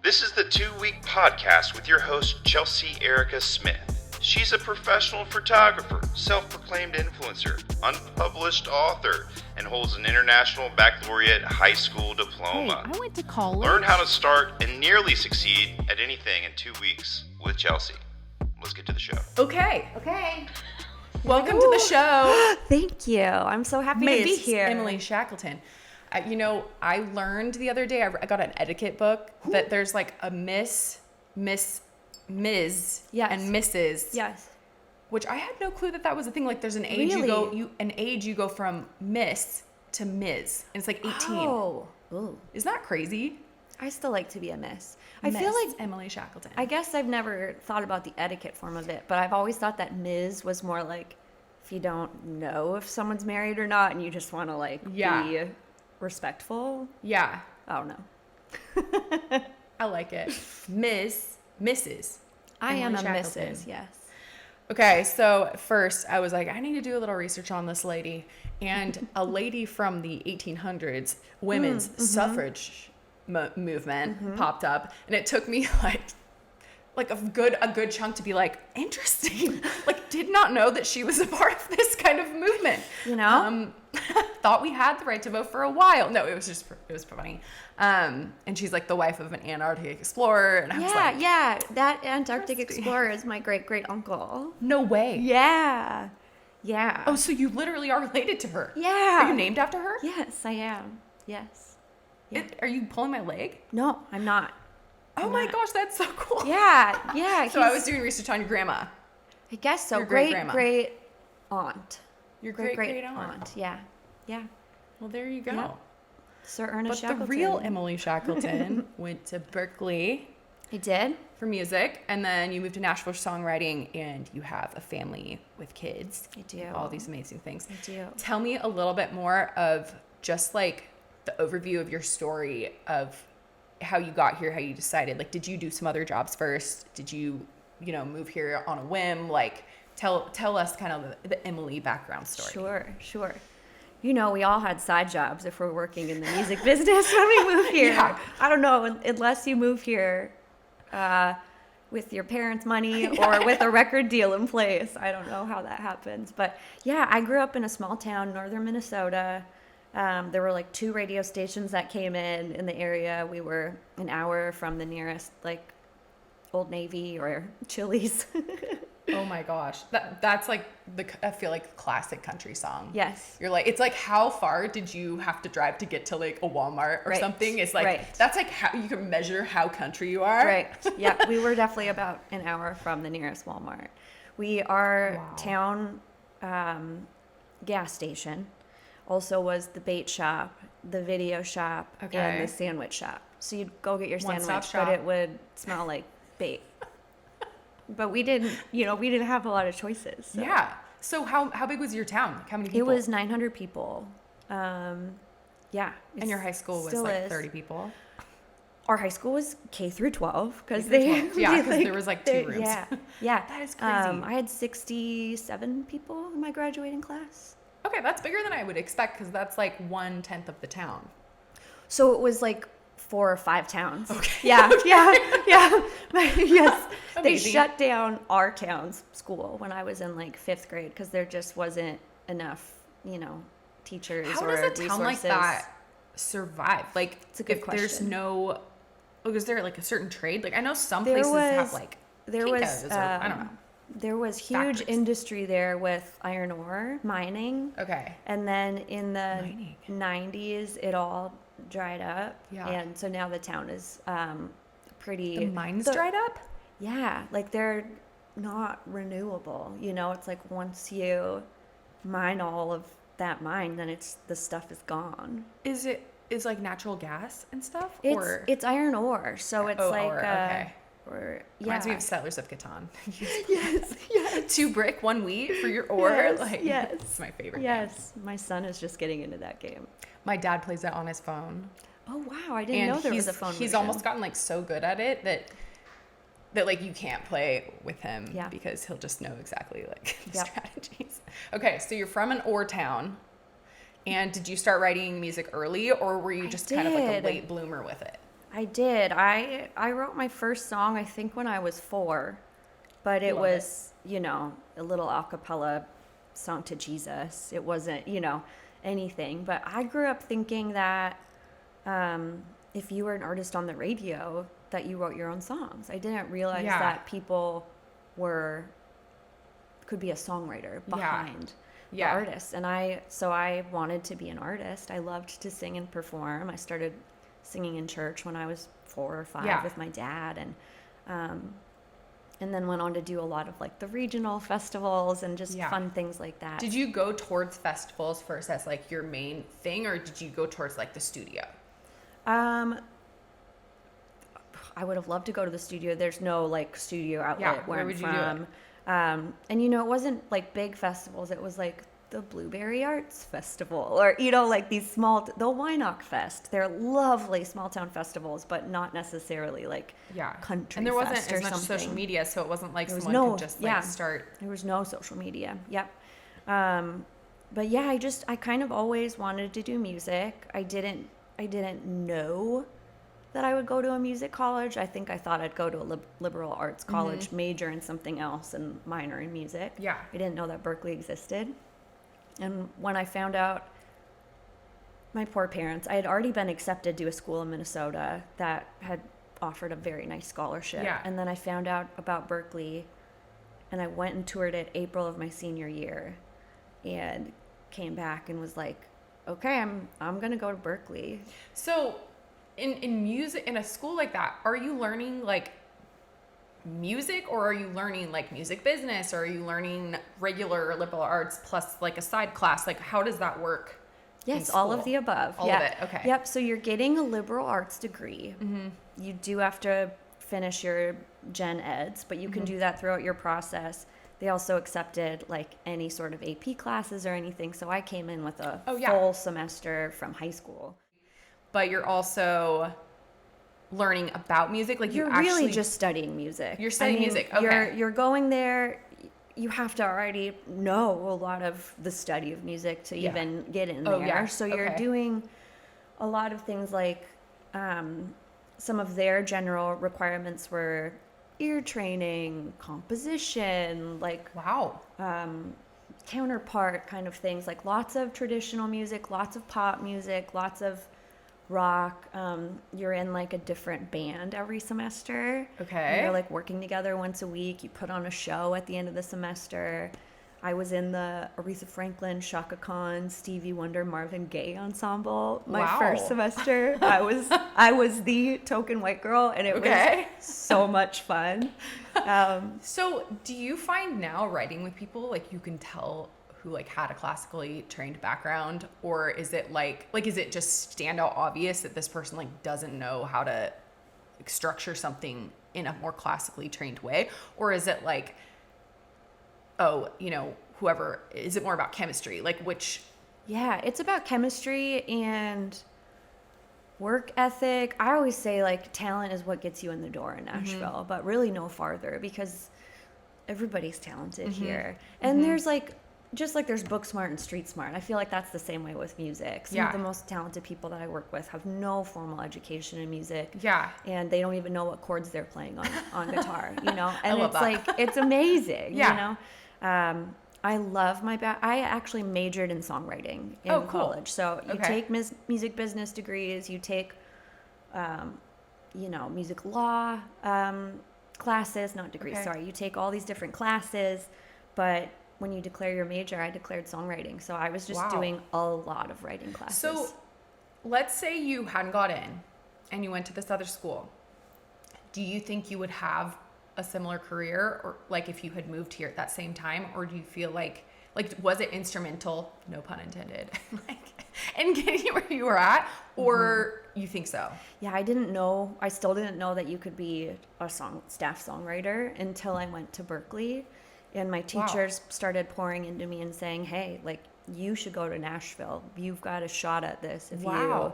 This is the 2-week podcast with your host, Chelsea Erica Smith. She's a professional photographer, self-proclaimed influencer, unpublished author, and holds an international baccalaureate high school diploma. Hey, I went to college. Learn how to start and nearly succeed at anything in 2 weeks with Chelsea. Let's get to the show. Okay. Welcome to the show. Thank you. I'm so happy to be here. Emily Shackelton. I learned the other day, I got an etiquette book that there's like a Ms. Yes. and Mrs. Yes. Which I had no clue that was a thing. Like there's an age you go from Miss to Ms. And it's like 18. Oh. Ooh. Isn't that crazy? I still like to be a miss. Miss I feel like Emily Shackelton. I guess I've never thought about the etiquette form of it, but I've always thought that Ms. was more like if you don't know if someone's married or not and you just want to be respectful. Yeah. I don't know. I like it. Mrs. I am a Emily Mrs. Shackelton. Yes. Okay, so first I was like, I need to do a little research on this lady. And a lady from the 1800s, women's suffrage movement popped up. And it took me like a good chunk to be like, interesting. Like, did not know that she was a part of this kind of movement. You know? Thought we had the right to vote for a while. No, it was funny. And she's like the wife of an Antarctic explorer. And I was like, yeah. That Antarctic explorer is my great uncle. no way. Yeah. Oh, so you literally are related to her? Yeah. Are you named after her? Yes, I am. Yes. Yeah. Are you pulling my leg? No, I'm not. Oh my gosh, that's so cool. Yeah. So I was doing research on your grandma. I guess so. Your great-grandma. Great aunt. Your great aunt. Yeah. Well, there you go. Yeah. Sir Ernest But Shackleton. the real Emily Shackelton went to Berklee I did. for music, and then you moved to Nashville for songwriting, and you have a family with kids. I do. All these amazing things. I do. Tell me a little bit more of just like the overview of your story of how you got here, how you decided. Like, did you do some other jobs first? Did you, move here on a whim? Like, tell us kind of the Emily background story. Sure. We all had side jobs if we're working in the music business when we moved here. Yeah. I don't know, unless you move here with your parents' money or with a record deal in place. I don't know how that happens. But yeah, I grew up in a small town, northern Minnesota. There were like 2 radio stations that came in the area. We were an hour from the nearest Old Navy or Chili's. Oh my gosh. That's like I feel like classic country song. Yes. You're like, it's like, how far did you have to drive to get to like a Walmart or something? It's like, Right. That's like how you can measure how country you are. Right. Yeah, we were definitely about an hour from the nearest Walmart. Our town gas station also was the bait shop, the video shop, and the sandwich shop. So you'd go get your One-stop sandwich, shop. but it would smell like bait. But we didn't have a lot of choices. So. Yeah. So how big was your town? Like, how many people? It was 900 people. Yeah. And your high school was still like is. 30 people? Our high school was K through 12 because Yeah, because there was like 2 rooms. Yeah. That is crazy. I had 67 people in my graduating class. Okay, that's bigger than I would expect because that's like 1/10 of the town. So it was like 4 or 5 towns. Okay. Yeah. Yes. They Amazing. shut down our town's school when I was in like 5th grade because there just wasn't enough, teachers How or does a resources. town like that survive? Like, It's a good if there's question. no, is there like a certain trade? Like, I know some places have like Kinko's or I don't know. There was huge Factories. industry there with iron ore mining. Okay. And then in the Mining. 90s, it all dried up. Yeah. And so now the town is pretty... The mines dried up? Yeah. Like they're not renewable. It's like once you mine all of that mine, then the stuff is gone. Is like natural gas and stuff? It's iron ore. So it's okay. Or, yeah. Reminds me of Settlers of Catan. Yes. 2 brick, 1 wheat for your ore. Yes. It's my favorite game. Yes. My son is just getting into that game. My dad plays it on his phone. Oh, wow. I didn't know there was a phone He's version. almost gotten like so good at it that like you can't play with him because he'll just know exactly like the strategies. Okay, so you're from an ore town. And did you start writing music early or were you just kind of like a late bloomer with it? I did. I wrote my first song, I think, when I was 4, but it was, you know, a little a cappella song to Jesus. It wasn't, you know, anything. But I grew up thinking that if you were an artist on the radio, that you wrote your own songs. I didn't realize that people could be a songwriter behind the artist. And I wanted to be an artist. I loved to sing and perform. I started singing in church when I was 4 or 5 with my dad, and then went on to do a lot of like the regional festivals and just fun things like that. Did you go towards festivals first as like your main thing, or did you go towards like the studio? I would have loved to go to the studio. There's no like studio outlet where I'm from. And you know, it wasn't like big festivals. It was like the Blueberry Arts Festival, or, you know, like these the Wynock Fest. They're lovely small town festivals, but not necessarily like country. And there wasn't fest as or much something. social media, so it wasn't like someone could just like start. There was no social media. Yep. But yeah, I kind of always wanted to do music. I didn't know that I would go to a music college. I think I thought I'd go to a liberal arts college, major in something else and minor in music. Yeah. I didn't know that Berklee existed. And when I found out, my poor parents, I had already been accepted to a school in Minnesota that had offered a very nice scholarship. Yeah. And then I found out about Berklee, and I went and toured it April of my senior year, and came back and was like, okay, I'm going to go to Berklee. So in music, in a school like that, are you learning like music, or are you learning like music business, or are you learning regular liberal arts plus like a side class? Like, how does that work? Yes, all of the above. All of it. Okay. Yep. So you're getting a liberal arts degree. You do have to finish your gen eds, but you can do that throughout your process. They also accepted like any sort of AP classes or anything. So I came in with a full semester from high school. But you're also learning about music, like you're actually really just studying music. You're studying music. Okay. You're going there. You have to already know a lot of the study of music to even get in there. Yeah. So you're doing a lot of things like some of their general requirements were ear training, composition, like counterpart kind of things, like lots of traditional music, lots of pop music, lots of rock. You're in like a different band every semester. Okay. You're like working together once a week. You put on a show at the end of the semester. I was in the Aretha Franklin, Chaka Khan, Stevie Wonder, Marvin Gaye ensemble my first semester. I was the token white girl, and it was so much fun. So do you find now writing with people, like you can tell who like had a classically trained background, or is it like is it just stand out obvious that this person like doesn't know how to like structure something in a more classically trained way, or is it like, oh, you know, whoever, is it more about chemistry, like which? Yeah, it's about chemistry and work ethic. I always say like talent is what gets you in the door in Nashville, but really no farther, because everybody's talented here. And there's like, just like there's book smart and street smart, I feel like that's the same way with music. Some of the most talented people that I work with have no formal education in music. Yeah. And they don't even know what chords they're playing on guitar, you know? And it's like, it's amazing, you know? I love I actually majored in songwriting in college. So you take music business degrees, you take, you know, music law classes, not degrees, sorry. You take all these different classes, but when you declare your major, I declared songwriting. So I was just doing a lot of writing classes. So let's say you hadn't got in and you went to this other school. Do you think you would have a similar career, or like if you had moved here at that same time, or do you feel like was it instrumental, no pun intended, like in getting you where you were at, or you think so? Yeah, I still didn't know that you could be a staff songwriter until I went to Berklee. And my teachers started pouring into me and saying, hey, like, you should go to Nashville. You've got a shot at this if you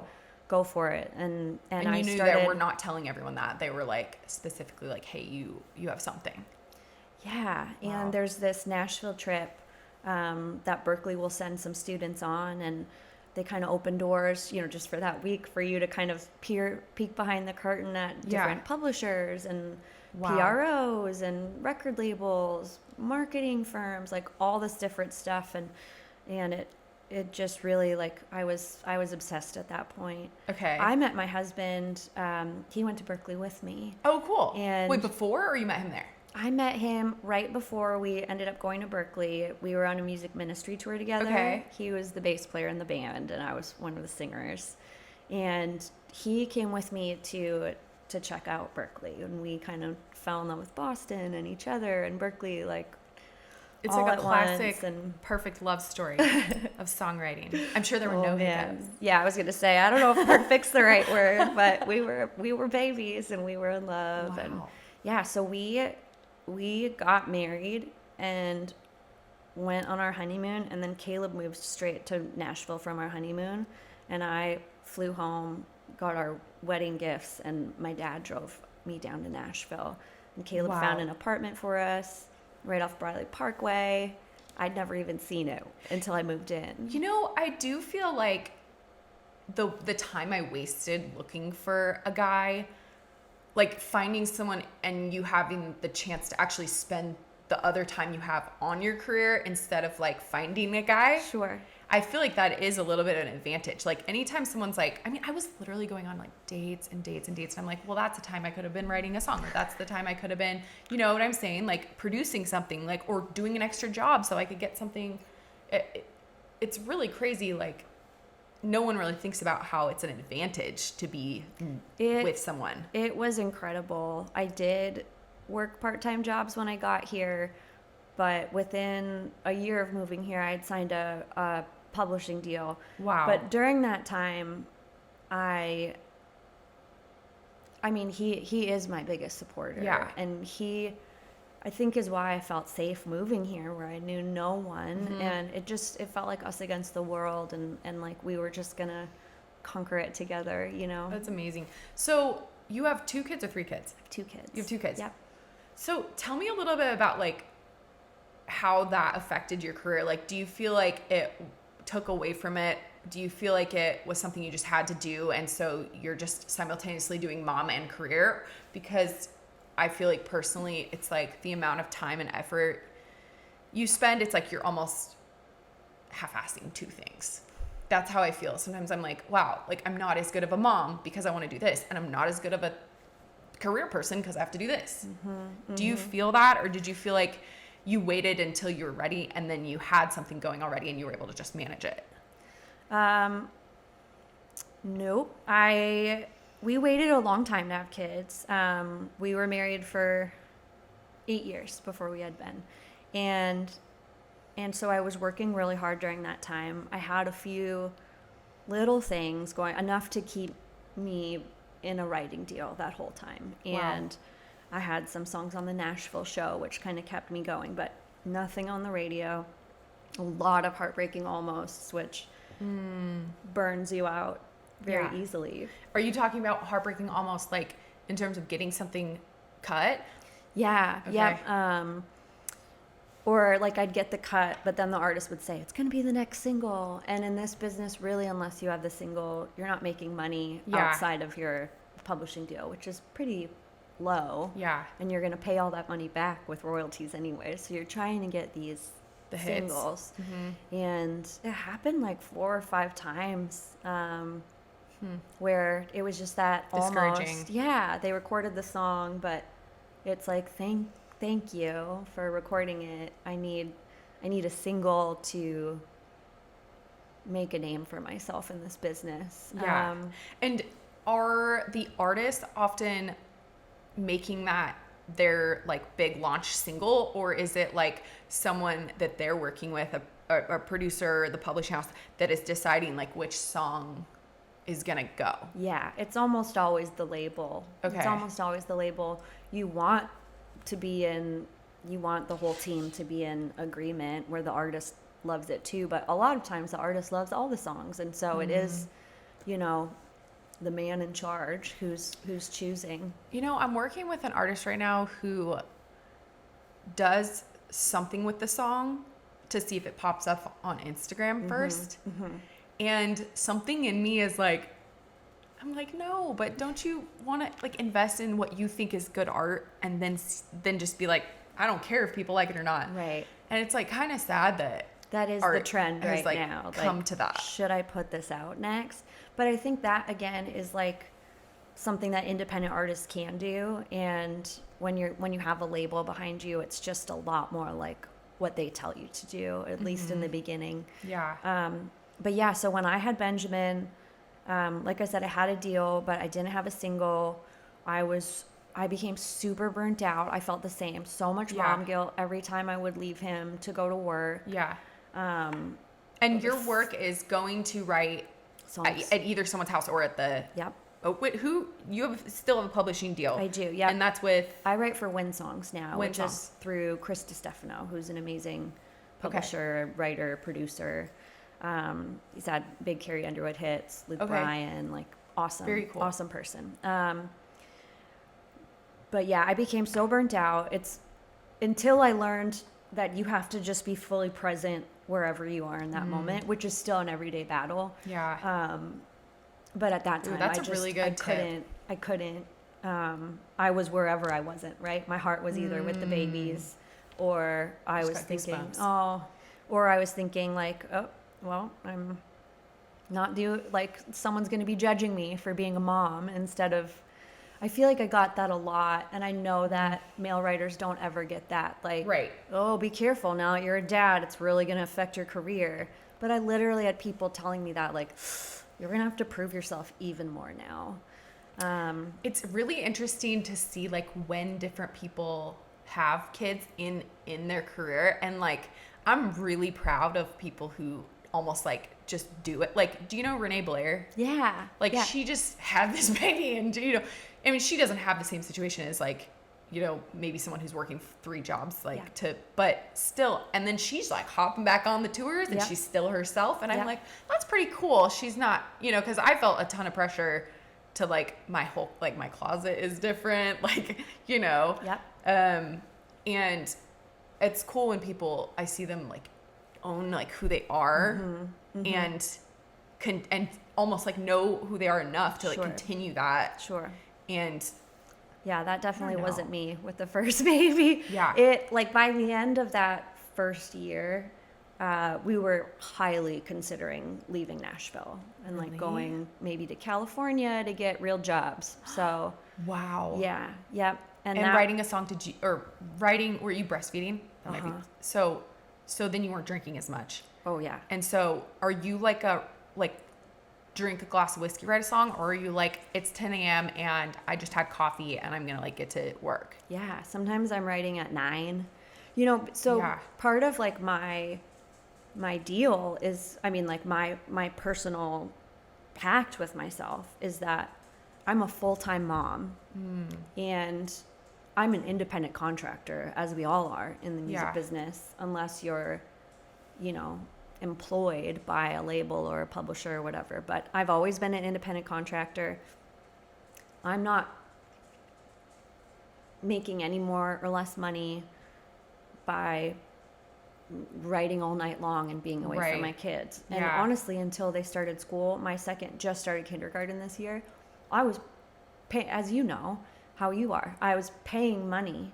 go for it. And I knew that we're not telling everyone that. They were like specifically like, hey, you have something. Yeah. And there's this Nashville trip that Berklee will send some students on. And they kind of open doors, you know, just for that week for you to kind of peek behind the curtain at different publishers and PROs and record labels, marketing firms, like all this different stuff. And it just really, like, I was obsessed at that point. Okay. I met my husband. He went to Berklee with me. Oh, cool. And wait, before, or you met him there? I met him right before we ended up going to Berklee. We were on a music ministry tour together. Okay. He was the bass player in the band, and I was one of the singers. And he came with me to check out Berklee, and we kind of fell in love with Boston and each other and Berklee, like, it's all like a at classic, once, and perfect love story of songwriting. I'm sure there were no hiccups. Yeah, I was gonna say, I don't know if perfect's the right word, but we were babies and we were in love. Wow. And yeah, so we got married and went on our honeymoon, and then Caleb moved straight to Nashville from our honeymoon, and I flew home, got our wedding gifts, and my dad drove me down to Nashville. And Caleb found an apartment for us right off Briley Parkway. I'd never even seen it until I moved in. You know, I do feel like the time I wasted looking for a guy, like finding someone and you having the chance to actually spend the other time you have on your career instead of like finding a guy. Sure. I feel like that is a little bit of an advantage. Like anytime someone's like, I mean, I was literally going on like dates and dates and dates. And I'm like, well, that's the time I could have been writing a song. Or that's the time I could have been, you know what I'm saying? Like producing something, like, or doing an extra job so I could get something. It's really crazy. Like no one really thinks about how it's an advantage to be with someone. It was incredible. I did work part-time jobs when I got here, but within a year of moving here, I'd signed a publishing deal. Wow. But during that time, I mean, he is my biggest supporter. Yeah. And he, I think, is why I felt safe moving here, where I knew no one. Mm-hmm. And it felt like us against the world, and like we were just gonna conquer it together, you know? That's amazing. So you have 2 kids or 3 kids? 2 kids. You have 2 kids? Yep. So tell me a little bit about like how that affected your career. Like, do you feel like it took away from it? Do you feel like it was something you just had to do, and so you're just simultaneously doing mom and career? Because I feel like personally, it's like the amount of time and effort you spend, it's like you're almost half-assing 2 things. That's how I feel. Sometimes I'm like, wow, like I'm not as good of a mom because I want to do this, and I'm not as good of a career person because I have to do this. Mm-hmm. Do you feel that, or did you feel like you waited until you were ready and then you had something going already and you were able to just manage it? Nope. We waited a long time to have kids. We were married for 8 years before we had Ben. And so I was working really hard during that time. I had a few little things going, enough to keep me in a writing deal that whole time. And I had some songs on the Nashville show, which kind of kept me going, but nothing on the radio. A lot of heartbreaking almosts, which burns you out very easily. Are you talking about heartbreaking almost like in terms of getting something cut? Yeah. Okay. Yeah. Or like I'd get the cut, but then the artist would say, it's going to be the next single. And in this business, really, unless you have the single, you're not making money outside of your publishing deal, which is pretty low. Yeah. And you're going to pay all that money back with royalties anyway. So you're trying to get the singles. Mm-hmm. And it happened like 4 or 5 times where it was just that discouraging. Almost, yeah, they recorded the song, but it's like, thank you for recording it. I need a single to make a name for myself in this business. Yeah. And are the artists often making that their like big launch single, or is it like someone that they're working with, a producer, the publishing house, that is deciding like which song is gonna go? Yeah, it's almost always the label. Okay. It's almost always the label. You want the whole team to be in agreement where the artist loves it too, but a lot of times the artist loves all the songs, and so it is, the man in charge who's choosing. I'm working with an artist right now who does something with the song to see if it pops up on Instagram first. And something in me is like, I'm like, no, but don't you want to like invest in what you think is good art and then just be like, I don't care if people like it or not. Right. And it's like kind of sad that is art the trend has, right like, now. come Like, to that. Should I put this out next? But I think that again is like something that independent artists can do. And when you have a label behind you, it's just a lot more like what they tell you to do, at least in the beginning. Yeah. But yeah, so when I had Benjamin, like I said, I had a deal, but I didn't have a single. I became super burnt out. I felt the same. So much mom guilt every time I would leave him to go to work. Yeah. And your work is going to write at either someone's house or at the... Yep. Oh, wait, you still have a publishing deal? I do, yeah. And that's with... I write for Win Songs now, Win which Songs. is through Chris DiStefano, who's an amazing publisher, writer, producer. He's had big Carrie Underwood hits, Luke Bryan, like awesome, very cool, awesome person. But yeah, I became so burnt out. It's until I learned that you have to just be fully present wherever you are in that moment, which is still an everyday battle. Yeah. But at that time, that's a really good tip. I couldn't. I was wherever I wasn't, right? My heart was either with the babies or I was thinking, or I was thinking like, oh, well, I'm not like someone's going to be judging me for being a mom instead of, I feel like I got that a lot. And I know that male writers don't ever get that. Like, oh, be careful now that you're a dad. It's really going to affect your career. But I literally had people telling me that like, you're going to have to prove yourself even more now. It's really interesting to see like when different people have kids in their career. And like, I'm really proud of people who almost like just do it. Like, do you know Renee Blair? Yeah. Like she just had this baby and, you know, I mean, she doesn't have the same situation as like, you know, maybe someone who's working 3 jobs, like but still, and then she's like hopping back on the tours and she's still herself. And I'm like, that's pretty cool. She's not, you know, cause I felt a ton of pressure to like my whole, like my closet is different, like, you know, and it's cool when people, I see them like own like who they are and almost like know who they are enough to like continue that. And yeah, that definitely wasn't me with the first baby. It like by the end of that first year, we were highly considering leaving Nashville and like going maybe to California to get real jobs. So and writing a song were you breastfeeding? So then you weren't drinking as much. Oh yeah. And so are you like drink a glass of whiskey, write a song, or are you like, it's 10 a.m. and I just had coffee and I'm gonna like get to work? Yeah, sometimes I'm writing at 9. You know, so part of like my deal is, I mean, like my personal pact with myself is that I'm a full-time mom and I'm an independent contractor, as we all are in the music business, unless you're, you know, employed by a label or a publisher or whatever. But I've always been an independent contractor. I'm not making any more or less money by writing all night long and being away from my kids. And honestly, until they started school, my second just started kindergarten this year, I was as you know how you are, I was paying money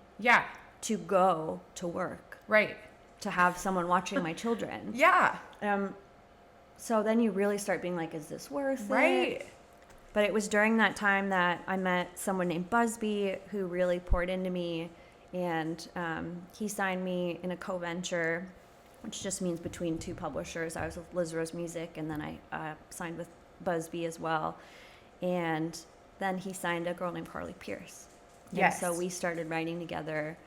to go to work, to have someone watching my children. So then you really start being like, is this worth it? But it was during that time that I met someone named Busby who really poured into me, and he signed me in a co-venture, which just means between 2 publishers. I was with Liz Rose Music, and then I signed with Busby as well. And then he signed a girl named Carly Pearce. And so we started writing together,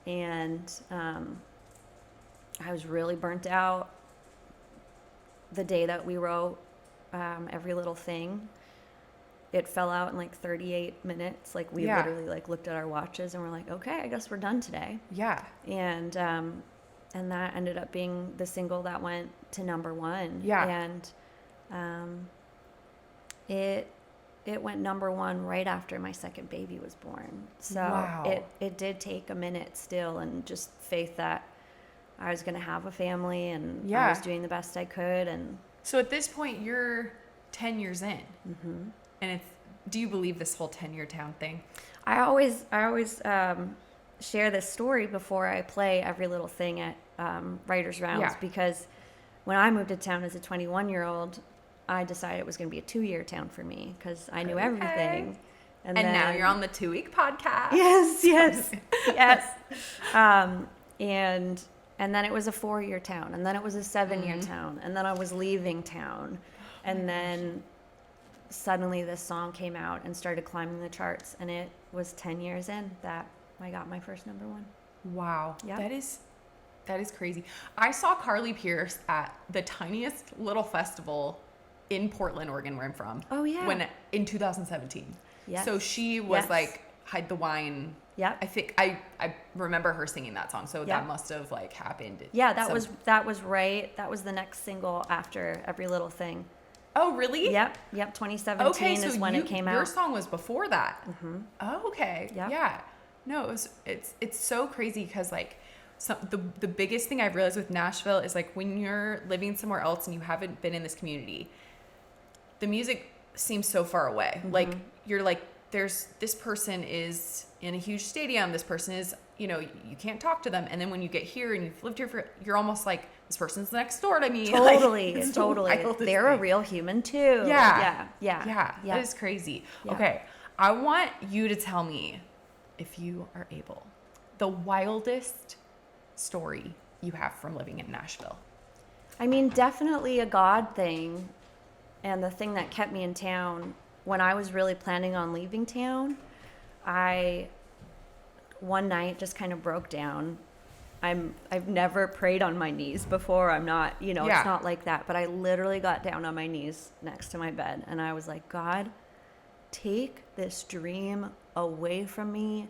and I was really burnt out the day that we wrote Every Little Thing. It fell out in like 38 minutes. Like we literally like looked at our watches and we're like, okay, I guess we're done today. And that ended up being the single that went to #1. And it went #1 right after my second baby was born. So it did take a minute still, and just faith that I was going to have a family, and I was doing the best I could. And So at this point, you're 10 years in. Mm-hmm. And do you believe this whole 10-year town thing? I always share this story before I play every little thing at Writers' Rounds, because when I moved to town as a 21-year-old, I decided it was going to be a 2-year town for me because I knew everything. And then, now you're on the 2-week podcast. Yes. And then it was a 4-year town, and then it was a 7-year town, and then I was leaving town, and then suddenly this song came out and started climbing the charts, and it was 10 years in that I got my first number 1. Wow. Yep. That is crazy. I saw Carly Pearce at the tiniest little festival in Portland, Oregon, where I'm from. Oh, yeah. In 2017. Yes. So she was like, Hide the Wine. Yeah. I think I remember her singing that song. So that must have like happened. Yeah, that was right. That was the next single after Every Little Thing. Oh, really? Yep. 2017 is when it came out. Your song was before that. Mm-hmm. Oh, okay. Yep. Yeah. No, it's so crazy because like the biggest thing I've realized with Nashville is like when you're living somewhere else and you haven't been in this community, the music seems so far away. Mm-hmm. Like you're like, this person is in a huge stadium. This person is, you can't talk to them. And then when you get here and you've lived here you're almost like, this person's next door to me. Totally. Like, totally. They're a real human too. Yeah. Yeah. That is crazy. Yeah. Okay. I want you to tell me, if you are able, the wildest story you have from living in Nashville. I mean, definitely a God thing. And the thing that kept me in town when I was really planning on leaving town, I one night just kind of broke down. I've never prayed on my knees before. I'm not, it's not like that. But I literally got down on my knees next to my bed and I was like, God, take this dream away from me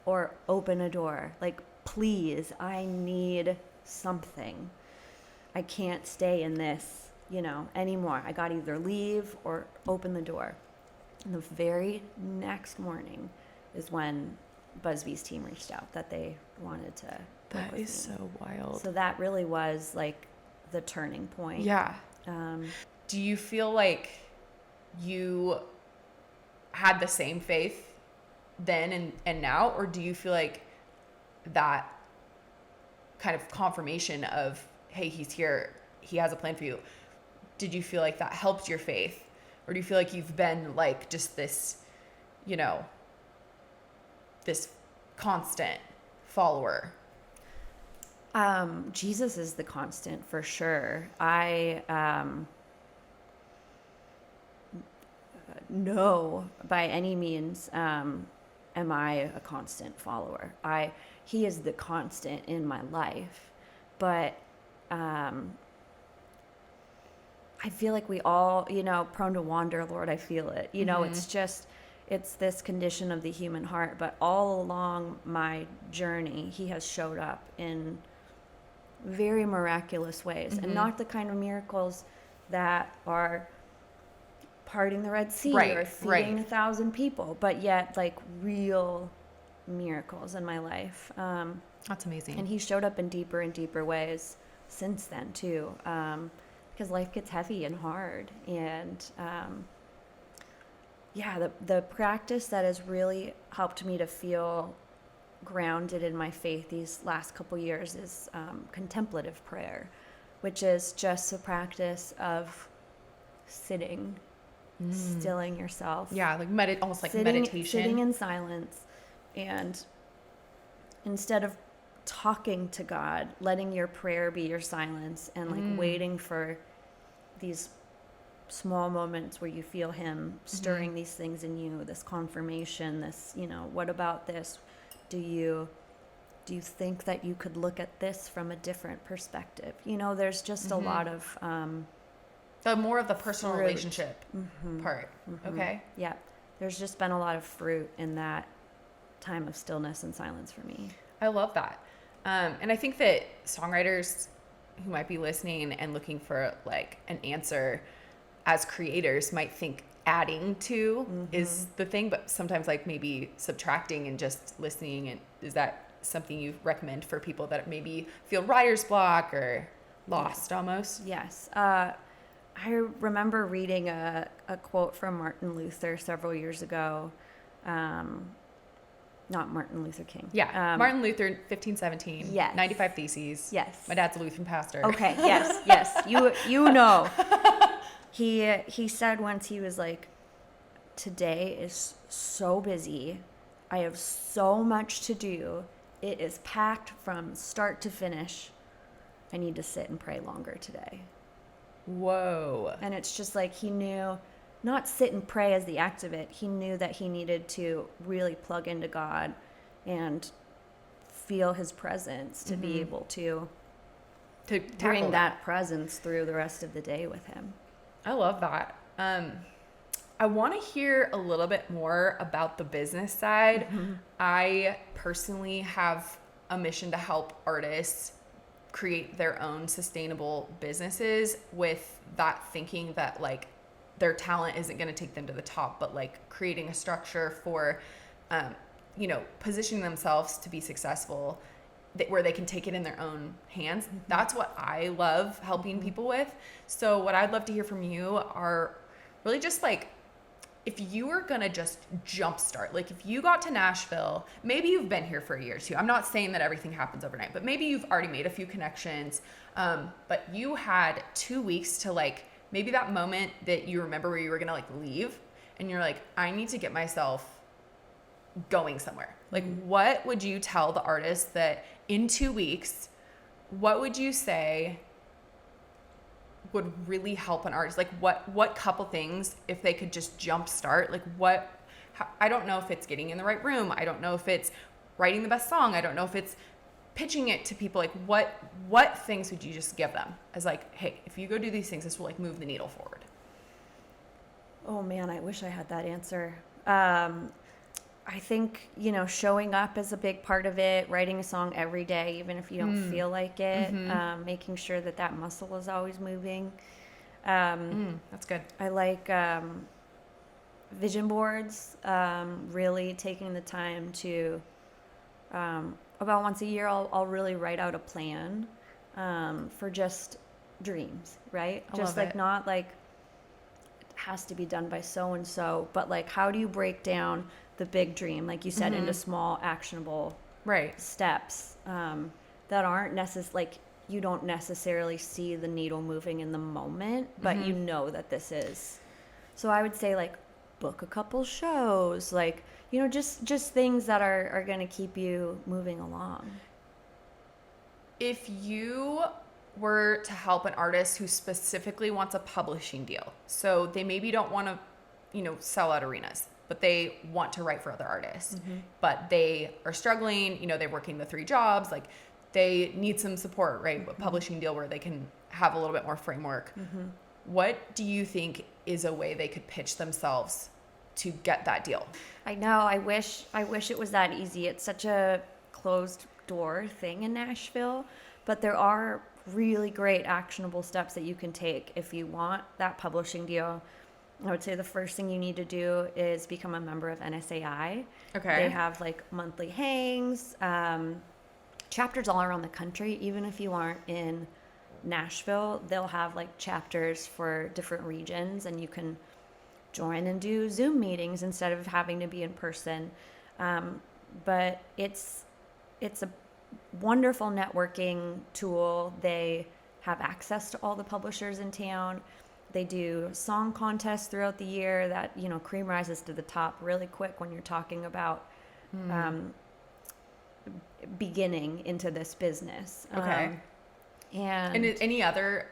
or open a door. Like, please, I need something. I can't stay in this, anymore. I got to either leave or open the door. And the very next morning is when Busby's team reached out that they wanted to work That with is me. so wild. So that really was like the turning point. Yeah. Do you feel like you had the same faith then and now, or do you feel like that kind of confirmation of, hey, he's here, he has a plan for you, did you feel like that helped your faith? Or do you feel like you've been like just this, this constant follower? Jesus is the constant for sure. I no, by any means am I a constant follower. He is the constant in my life, but I feel like we all, prone to wander, Lord, I feel it. It's this condition of the human heart, but all along my journey, he has showed up in very miraculous ways, and not the kind of miracles that are parting the Red Sea or feeding 1,000 people, but yet like real miracles in my life. That's amazing. And he showed up in deeper and deeper ways since then too, because life gets heavy and hard. And the practice that has really helped me to feel grounded in my faith these last couple years is contemplative prayer, which is just a practice of sitting, stilling yourself. Yeah, like almost like meditation. Sitting in silence, and instead of talking to God, letting your prayer be your silence, and like waiting for these small moments where you feel him stirring these things in you, this confirmation, this, what about this? Do you think that you could look at this from a different perspective? There's just a lot of the more of the personal fruit. Relationship part. Okay. Yeah. There's just been a lot of fruit in that time of stillness and silence for me. I love that. And I think that songwriters who might be listening and looking for like an answer as creators might think adding to is the thing, but sometimes like maybe subtracting and just listening. And is that something you recommend for people that maybe feel writer's block or lost almost? Yes. I remember reading a quote from Martin Luther several years ago. Not Martin Luther King. Yeah, Martin Luther, 1517. Yes. 95 Theses. Yes. My dad's a Lutheran pastor. Okay, yes. You know. He said once, he was like, today is so busy. I have so much to do. It is packed from start to finish. I need to sit and pray longer today. Whoa. And it's just like, he knew, not sit and pray as the act of it. He knew that he needed to really plug into God and feel his presence to be able to bring that presence through the rest of the day with him. I love that. I want to hear a little bit more about the business side. I personally have a mission to help artists create their own sustainable businesses with that thinking that like their talent isn't going to take them to the top, but like creating a structure for, positioning themselves to be successful where they can take it in their own hands. That's what I love helping people with. So what I'd love to hear from you are really just like, if you were going to just jumpstart, like if you got to Nashville, maybe you've been here for a year or two. I'm not saying that everything happens overnight, but maybe you've already made a few connections. But you had 2 weeks to like, maybe that moment that you remember where you were going to like leave and you're like, I need to get myself going somewhere. Like, what would you tell the artist that in 2 weeks, what would you say would really help an artist? Like what couple things, if they could just jump start, like I don't know if it's getting in the right room. I don't know if it's writing the best song. I don't know if it's pitching it to people. Like what things would you just give them as like, hey, if you go do these things, this will like move the needle forward? Oh man, I wish I had that answer. I think, showing up is a big part of it, writing a song every day, even if you don't feel like it, making sure that muscle is always moving. That's good. I like vision boards, really taking the time to, about once a year, I'll really write out a plan for just dreams, right? Just like, not like it has to be done by so-and-so, but like, how do you break down the big dream, like you said, into small actionable steps that aren't like you don't necessarily see the needle moving in the moment, but you know that this is. So I would say like book a couple shows, like, just things that are going to keep you moving along. If you were to help an artist who specifically wants a publishing deal, so they maybe don't want to, sell out arenas, but they want to write for other artists, but they are struggling, they're working the 3 jobs, like they need some support, right? A publishing deal where they can have a little bit more framework. What do you think is a way they could pitch themselves to get that deal? I know, I wish it was that easy. It's such a closed door thing in Nashville, but there are really great actionable steps that you can take if you want that publishing deal. I would say the first thing you need to do is become a member of NSAI. Okay. They have like monthly hangs, chapters all around the country. Even if you aren't in Nashville, they'll have like chapters for different regions, and you can join and do Zoom meetings instead of having to be in person. But it's a wonderful networking tool. They have access to all the publishers in town. They do song contests throughout the year that, cream rises to the top really quick when you're talking about beginning into this business. Okay. And any other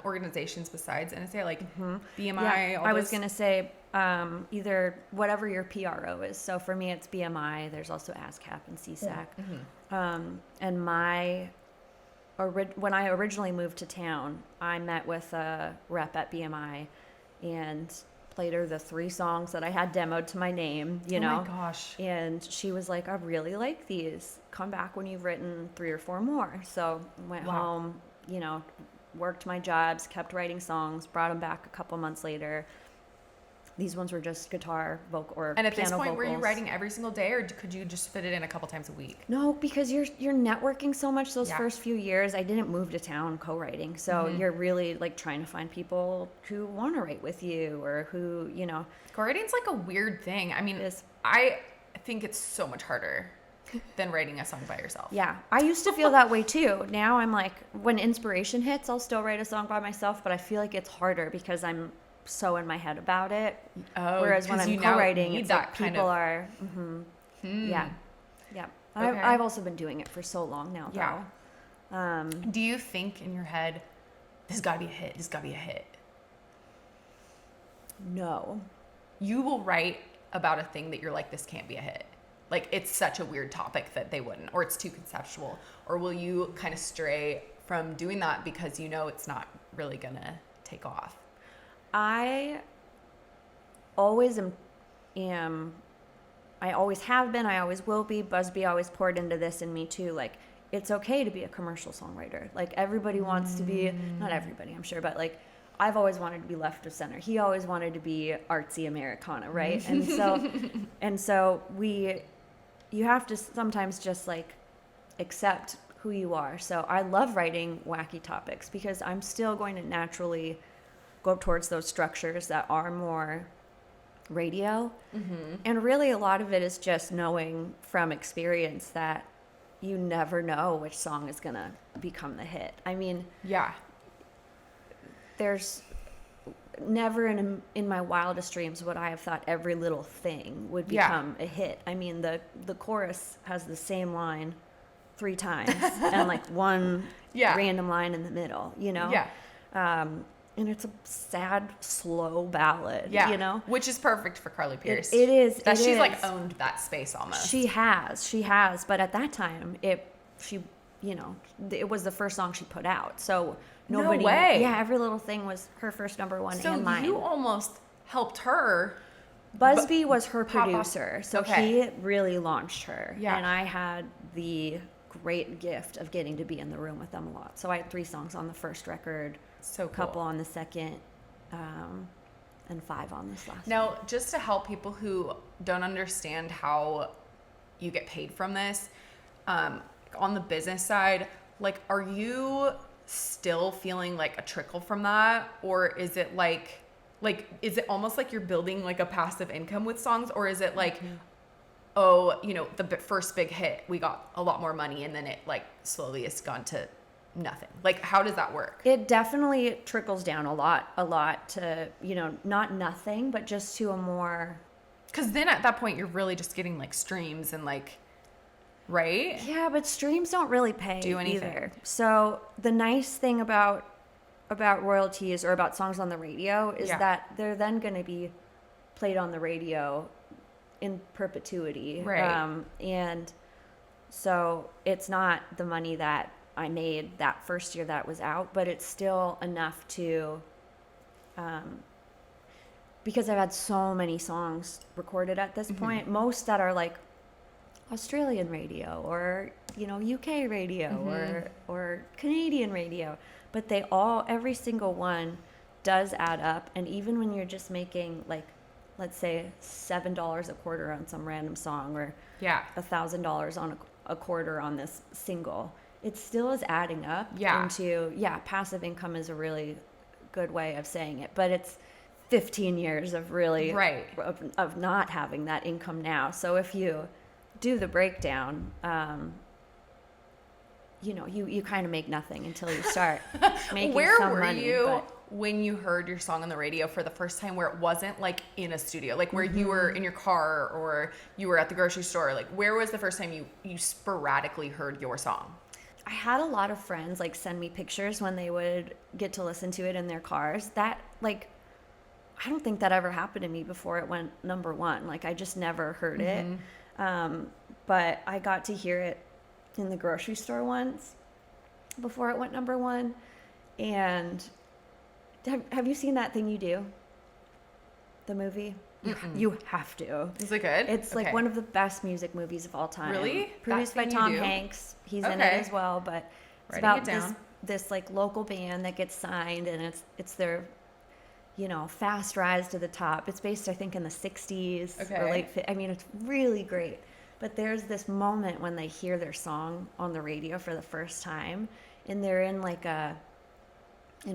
organizations besides NSA, like BMI? Yeah, I was going to say either whatever your PRO is. So for me, it's BMI. There's also ASCAP and CSAC. And when I originally moved to town, I met with a rep at BMI and played her the 3 songs that I had demoed to my name, Oh my gosh. And she was like, I really like these. Come back when you've written 3 or 4 more. So went home, worked my jobs, kept writing songs, brought them back a couple months later. These ones were just guitar, vocal, or And at piano this point, vocals. were you writing every single day, or could you just fit it in a couple times a week? No, because you're networking so much those Yeah. first few years. I didn't move to town co-writing, so you're really like trying to find people who want to write with you, or who, you know. Co-writing's like a weird thing. I mean, Is. I think it's so much harder than writing a song by yourself. Yeah, I used to feel that way too. Now I'm like, when inspiration hits, I'll still write a song by myself, but I feel like it's harder because I'm so in my head about it. Oh, whereas when 'cause I'm you now co-writing, need it's that like kind people of- are, yeah. Okay. I've also been doing it for so long now, Yeah. though. Do you think in your head, this got to be a hit, this got to be a hit? No. You will write about a thing that you're like, this can't be a hit. Like, it's such a weird topic that they wouldn't, or it's too conceptual. Or will you kind of stray from doing that because you know it's not really going to take off? I always I always have been, I always will be. Busby always poured into this and me too. Like, it's okay to be a commercial songwriter. Like, everybody wants to be, not everybody, I'm sure, but like, I've always wanted to be left of center. He always wanted to be artsy Americana, right? And so you have to sometimes just like accept who you are. So I love writing wacky topics because I'm still going to naturally go towards those structures that are more radio. And really a lot of it is just knowing from experience that you never know which song is going to become the hit. I mean, Yeah. there's never in my wildest dreams would I have thought every little thing would Yeah. become a hit. I mean, the chorus has the same line 3 times and like one Yeah. random line in the middle, you know? Yeah. And it's a sad, slow ballad, Yeah. you know? Which is perfect for Carly Pearce. It is. That it she's like is. owned that space almost. She has. But at that time, she, you know, it was the first song she put out. So nobody. No way. Yeah, every little thing was her first number one So and mine. you almost helped her. Busby was her Pop up. producer, so Okay. he really launched her. Yeah. And I had the great gift of getting to be in the room with them a lot. So I had 3 songs on the first record, So a couple cool. on the second, and 5 on this last one. Now, just to help people who don't understand how you get paid from this, on the business side, like, are you still feeling like a trickle from that? Or is it like, is it almost like you're building like a passive income with songs? Or is it like, oh, you know, the first big hit, we got a lot more money and then it like slowly has gone to nothing? Like, how does that work? It definitely trickles down a lot to, you know, not nothing, but just to a more... Because then at that point, you're really just getting like streams and like, right? Yeah, but streams don't really pay Do anything. either. So the nice thing about royalties or about songs on the radio is Yeah. that they're then going to be played on the radio in perpetuity. Right. And so it's not the money that I made that first year that it was out, but it's still enough to, because I've had so many songs recorded at this point, most that are like Australian radio or, you know, UK radio or Canadian radio, but they all, every single one does add up. And even when you're just making like, let's say $7 a quarter on some random song or Yeah. $1,000 on a quarter on this single, it still is adding up Yeah. into, passive income is a really good way of saying it, but it's 15 years of really, Right. of not having that income now. So if you do the breakdown, you know, you kind of make nothing until you start making Where some were money. you but- when you heard your song on the radio for the first time, where it wasn't like in a studio, like where you were in your car or you were at the grocery store? Like, where was the first time you sporadically heard your song? I had a lot of friends like send me pictures when they would get to listen to it in their cars. That, like, I don't think that ever happened to me before it went number 1. Like, I just never heard it. But I got to hear it in the grocery store once before it went number 1. And have you seen That Thing You Do? The movie? You have to. Is it good? It's like Okay. one of the best music movies of all time. Really? Produced by That Thing Tom You Do? Hanks. He's in it Okay. as well, but it's Writing about it down. this like local band that gets signed, and it's their fast rise to the top. It's based, I think, in the 60s Okay. or I mean, it's really great. But there's this moment when they hear their song on the radio for the first time, and they're in like an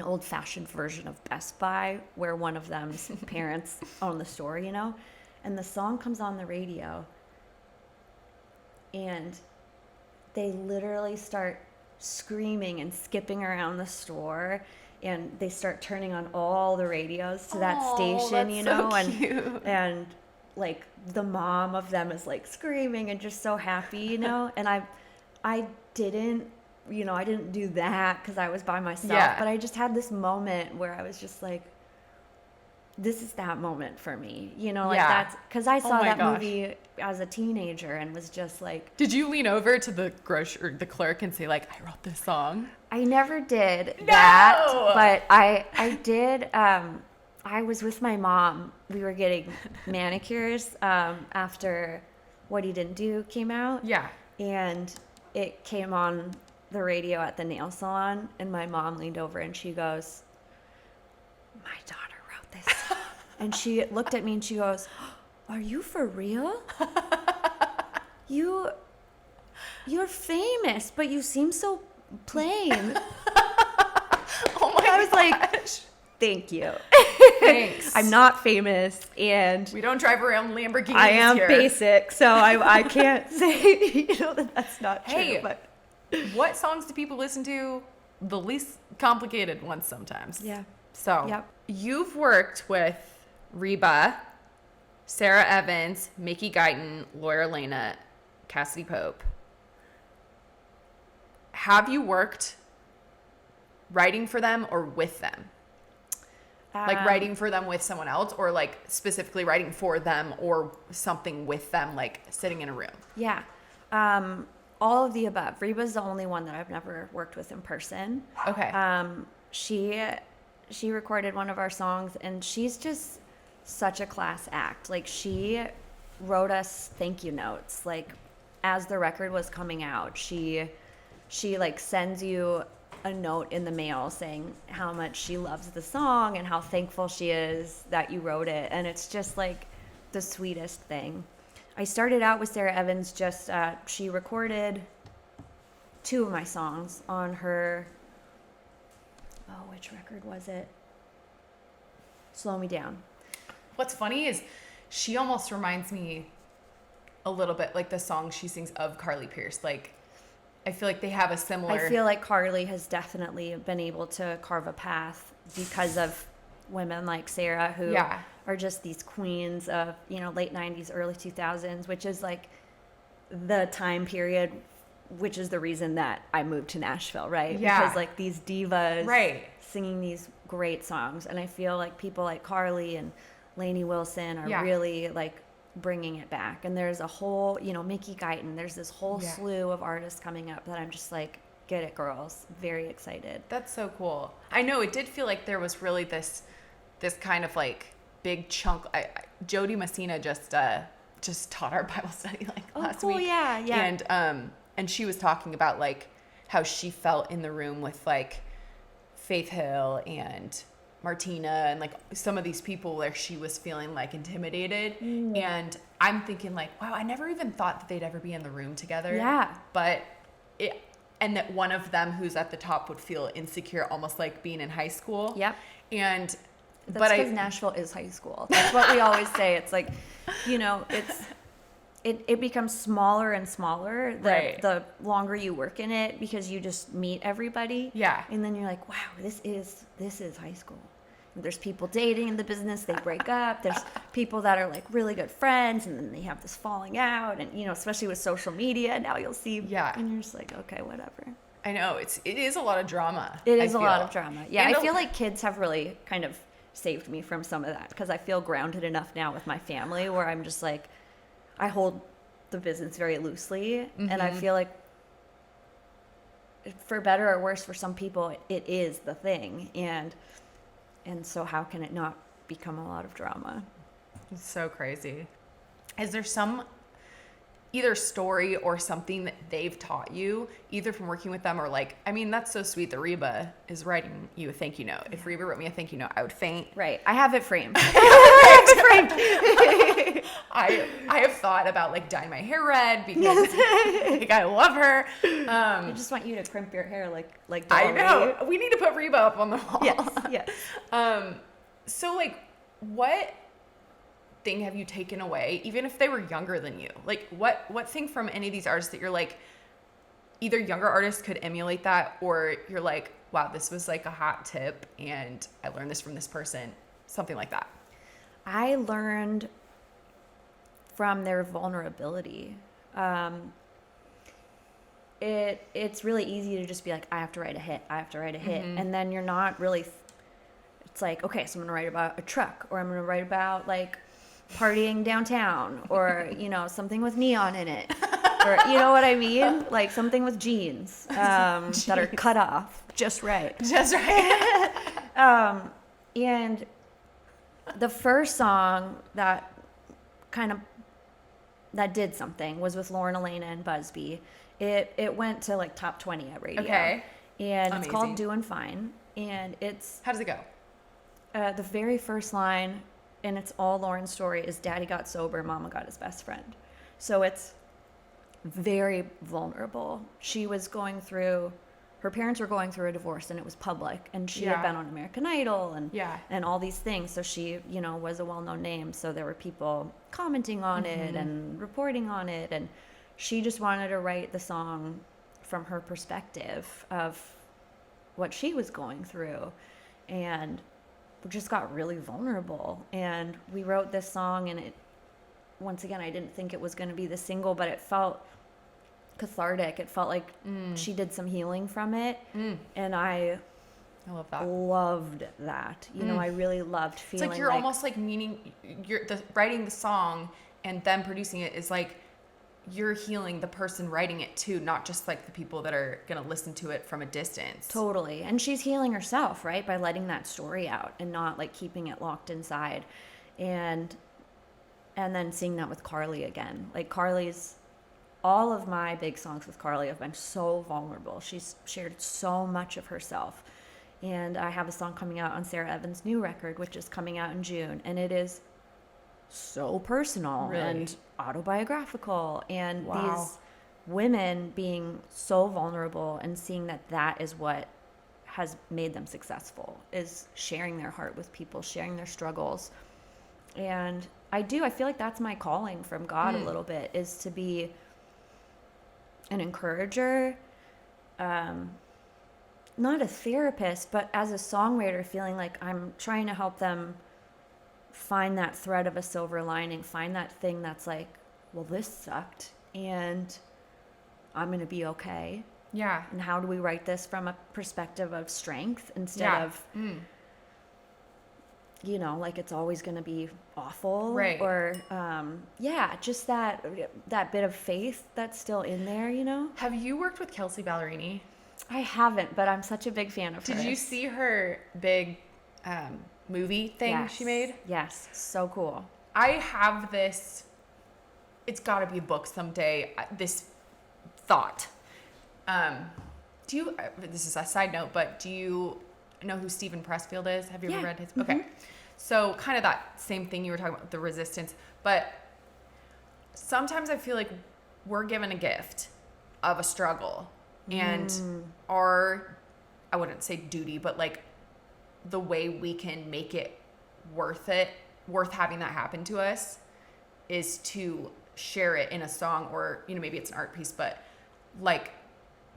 old-fashioned version of Best Buy where one of them's parents own the store, and the song comes on the radio, and they literally start screaming and skipping around the store, and they start turning on all the radios to that station, that's so cute. and like the mom of them is like screaming and just so happy, and I didn't do that because I was by myself, but I just had this moment where I was just like, this is that moment for me, that's because I saw that movie as a teenager and was just like. Did you lean over to the the clerk and say like, I wrote this song? I never did that, but I did. I was with my mom. We were getting manicures after What He Didn't Do came out. Yeah. And it came on the radio at the nail salon, and my mom leaned over and she goes, my daughter wrote this song. And she looked at me and she goes, are you for real? You're famous, but you seem so plain. Oh my I was gosh. like, thank you. Thanks. I'm not famous, and We don't drive around Lamborghinis I am here. basic, so I can't say that that's not true. Hey, But what songs do people listen to? The least complicated ones sometimes. yeah. So Yep. you've worked with Reba, Sara Evans, Mickey Guyton, Lawyer Alaina, Cassadee Pope. Have you worked writing for them or with them? Like writing for them with someone else, or like specifically writing for them or something with them, like sitting in a room? Yeah. All of the above. Reba's the only one that I've never worked with in person. Okay. She recorded one of our songs, and she's just such a class act. Like, she wrote us thank you notes. Like, as the record was coming out, she like sends you a note in the mail saying how much she loves the song and how thankful she is that you wrote it. And it's just like the sweetest thing. I started out with Sara Evans, she recorded 2 of my songs on her, which record was it? Slow Me Down. What's funny is she almost reminds me a little bit like the song she sings of Carly Pearce. Like, I feel like they have a similar. I feel like Carly has definitely been able to carve a path because of women like Sara, who are just these queens of, late 90s, early 2000s, which is like the time period, which is the reason that I moved to Nashville, right? Yeah. Because like these divas Right. singing these great songs. And I feel like people like Carly and Lainey Wilson are really like bringing it back. And there's a whole, Mickey Guyton, there's this whole slew of artists coming up that I'm just like, get it, girls. Very excited. That's so cool. I know it did feel like there was really this kind of like big chunk. Jody Messina just taught our Bible study like last week. Yeah. And she was talking about like how she felt in the room with like Faith Hill and Martina and like some of these people where she was feeling like intimidated. And I'm thinking like, wow, I never even thought that they'd ever be in the room together. Yeah. But and that one of them who's at the top would feel insecure, almost like being in high school. Yep. And that's because Nashville is high school. That's what we always say. It's like, it becomes smaller and smaller the longer you work in it, because you just meet everybody. Yeah. And then you're like, wow, this is high school. And there's people dating in the business, they break up. There's people that are like really good friends, and then they have this falling out. And, especially with social media, now you'll see. Yeah. And you're just like, okay, whatever. I know it is a lot of drama. It is a lot of drama. Yeah. And I feel like kids have really kind of saved me from some of that, because I feel grounded enough now with my family where I'm just like, I hold the business very loosely. And I feel like, for better or worse, for some people, it is the thing. And so how can it not become a lot of drama? It's so crazy. Is there some either story or something that they've taught you, either from working with them or like, I mean, that's so sweet that Reba is writing you a thank you note. If Reba wrote me a thank you note, I would faint. Right. I have it framed. I have thought about like dyeing my hair red because like I love her. I just want you to crimp your hair like I know. We need to put Reba up on the wall. Yes. So like, what thing have you taken away, even if they were younger than you? Like, what thing from any of these artists that you're like, either younger artists could emulate that, or you're like, wow, this was like a hot tip, and I learned this from this person, something like that. I learned from their vulnerability. It's really easy to just be like, I have to write a hit. And then you're not really, it's like, okay, so I'm going to write about a truck, or I'm going to write about like partying downtown, or, you know, something with neon in it, or, you know what I mean? Like something with jeans, that are cut off just right. And the first song that did something was with Lauren, Alaina, and Busby. It went to like top 20 at radio. Okay. And Amazing. It's called Doing Fine. And it's... How does it go? The very first line, and it's all Lauren's story, is Daddy got sober, Mama got his best friend. So it's very vulnerable. She was going through... Her parents were going through a divorce, and it was public. And she had been on American Idol and all these things. So she, you know, was a well-known name. So there were people commenting on it and reporting on it. And she just wanted to write the song from her perspective of what she was going through. And we just got really vulnerable. And we wrote this song, and it, once again, I didn't think it was going to be the single, but it felt cathartic. It felt like she did some healing from it, and I love that. Loved that. You know, I really loved feeling. It's like you're almost like writing the song and then producing it is like you're healing the person writing it too, not just like the people that are gonna listen to it from a distance. Totally. And she's healing herself, right, by letting that story out and not like keeping it locked inside, and then seeing that with Carly again. Like all of my big songs with Carly have been so vulnerable. She's shared so much of herself. And I have a song coming out on Sara Evans' new record, which is coming out in June. And it is so personal and autobiographical. And these women being so vulnerable and seeing that is what has made them successful, is sharing their heart with people, sharing their struggles. And I feel like that's my calling from God a little bit, is to be an encourager, not a therapist, but as a songwriter, feeling like I'm trying to help them find that thread of a silver lining, find that thing that's like, well, this sucked, and I'm going to be okay. Yeah. And how do we write this from a perspective of strength instead of, you know, like it's always going to be awful, right? Or, just that bit of faith that's still in there, you know? Have you worked with Kelsey Ballerini? I haven't, but I'm such a big fan of her. Did you see her big movie thing she made? Yes, so cool. I have this, it's got to be a book someday, this thought. This is a side note, but do you know who Stephen Pressfield is? Have you ever read his? Okay. So kind of that same thing you were talking about, the resistance. But sometimes I feel like we're given a gift of a struggle, and our, I wouldn't say duty, but like the way we can make it worth having that happen to us is to share it in a song, or, you know, maybe it's an art piece, but like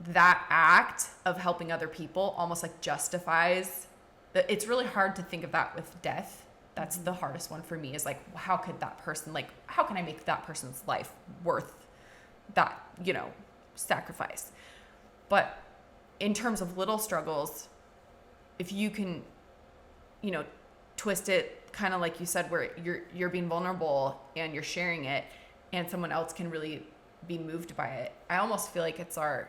that act of helping other people almost like justifies that. It's really hard to think of that with death. That's the hardest one for me, is like, how could that person, like, how can I make that person's life worth that, you know, sacrifice? But in terms of little struggles, if you can, you know, twist it kind of like you said, where you're being vulnerable and you're sharing it, and someone else can really be moved by it. I almost feel like it's our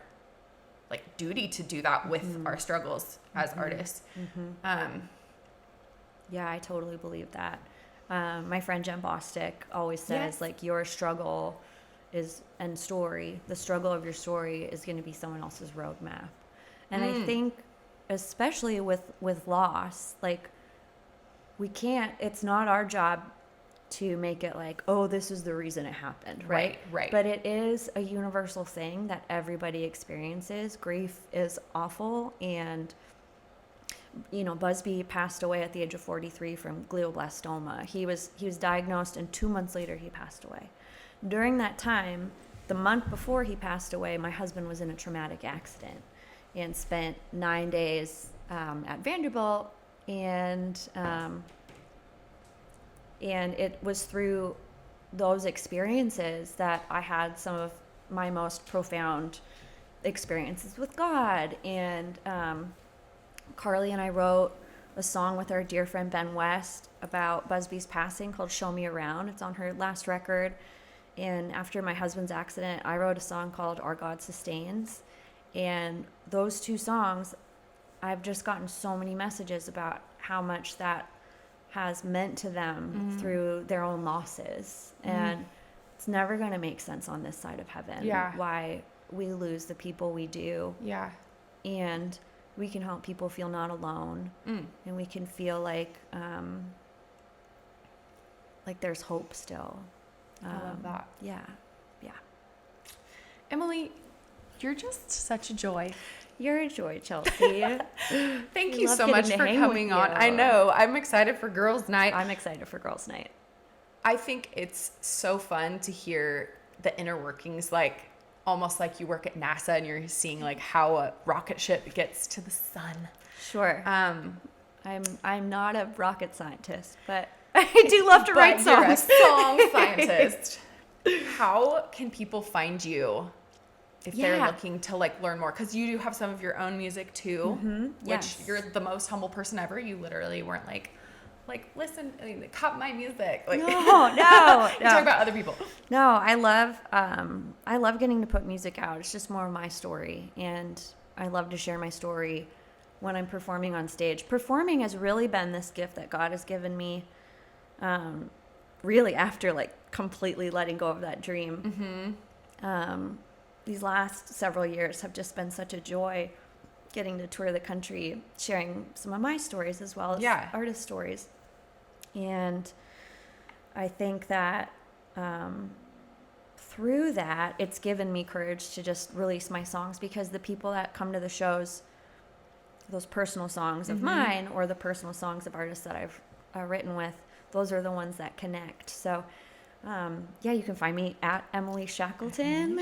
like duty to do that with our struggles as artists. Yeah, I totally believe that. My friend Jen Bostic always says, like, your struggle and story, the struggle of your story is going to be someone else's roadmap. And I think, especially with loss, like, it's not our job to make it like, oh, this is the reason it happened, right? Right. But it is a universal thing that everybody experiences. Grief is awful, and Busby passed away at the age of 43 from glioblastoma. He was diagnosed, and 2 months later he passed away. During that time, the month before he passed away, my husband was in a traumatic accident and spent 9 days at Vanderbilt, and it was through those experiences that I had some of my most profound experiences with God. And Carly and I wrote a song with our dear friend Ben West about Busby's passing called Show Me Around. It's on her last record. And after my husband's accident, I wrote a song called Our God Sustains. And those two songs, I've just gotten so many messages about how much that has meant to them through their own losses. And it's never going to make sense on this side of heaven why we lose the people we do. Yeah. And we can help people feel not alone. And we can feel like there's hope still. I love that. Yeah. Emily, you're just such a joy. You're a joy, Chelsea. Thank you so much for coming on. I know. I'm excited for Girls' Night. I'm excited for Girls' Night. I think it's so fun to hear the inner workings, like almost like you work at NASA and you're seeing like how a rocket ship gets to the sun. Sure. I'm not a rocket scientist, but I do love to write songs. You're a song scientist. How can people find you if they're looking to like learn more? Because you do have some of your own music too, which you're the most humble person ever. You literally weren't like listen, cop my music. Like, No. You talk about other people. No, I love getting to put music out. It's just more of my story, and I love to share my story when I'm performing on stage. Performing has really been this gift that God has given me, really after like completely letting go of that dream. These last several years have just been such a joy, getting to tour the country, sharing some of my stories as well as artist stories. And I think that through that, it's given me courage to just release my songs, because the people that come to the shows, those personal songs of mine or the personal songs of artists that I've written with, those are the ones that connect. So you can find me at Emily Shackelton,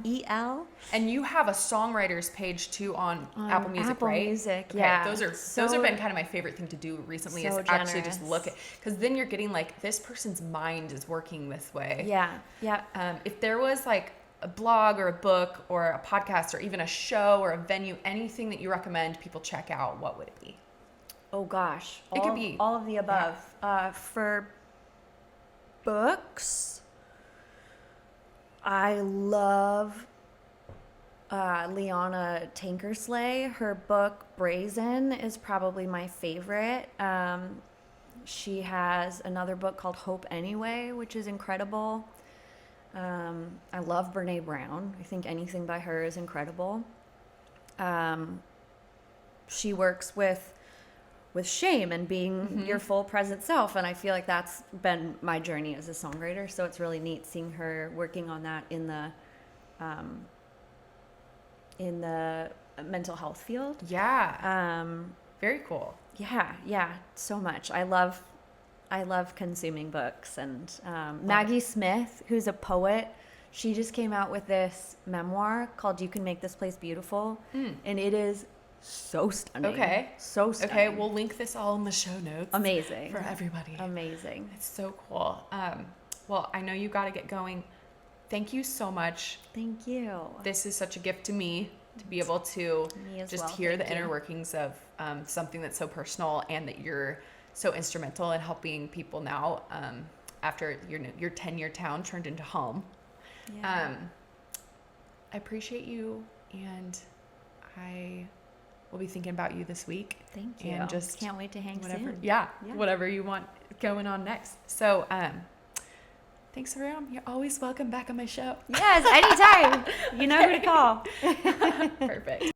E-L. And you have a songwriters page too on Apple Music, right? Apple Music, okay, yeah. Those have been kind of my favorite thing to do recently, is actually just look at, because then you're getting like, this person's mind is working this way. Yeah. If there was like a blog or a book or a podcast or even a show or a venue, anything that you recommend people check out, what would it be? Oh gosh, it could be all of the above. For books, I love Liana Tankersley. Her book Brazen is probably my favorite. She has another book called Hope Anyway, which is incredible. I love Brene Brown. I think anything by her is incredible. She works with shame and being your full present self, and I feel like that's been my journey as a songwriter. So it's really neat seeing her working on that in the mental health field. Very cool. Yeah, so much. I love consuming books. And Maggie Smith, who's a poet, she just came out with this memoir called You Can Make This Place Beautiful, and it is so stunning. Okay. So stunning. Okay, we'll link this all in the show notes. Amazing. For everybody. Amazing. It's so cool. Well, I know you got to get going. Thank you so much. Thank you. This is such a gift to me to be able to just hear the inner workings of something that's so personal, and that you're so instrumental in helping people now after your 10-year town turned into home. Yeah. I appreciate you, and I will be thinking about you this week. Thank you. And just can't wait to hang whatever, soon. yeah, whatever you want going on next. So Thanks for having me. You're always welcome back on my show. Yes, anytime. You know who to call. Perfect.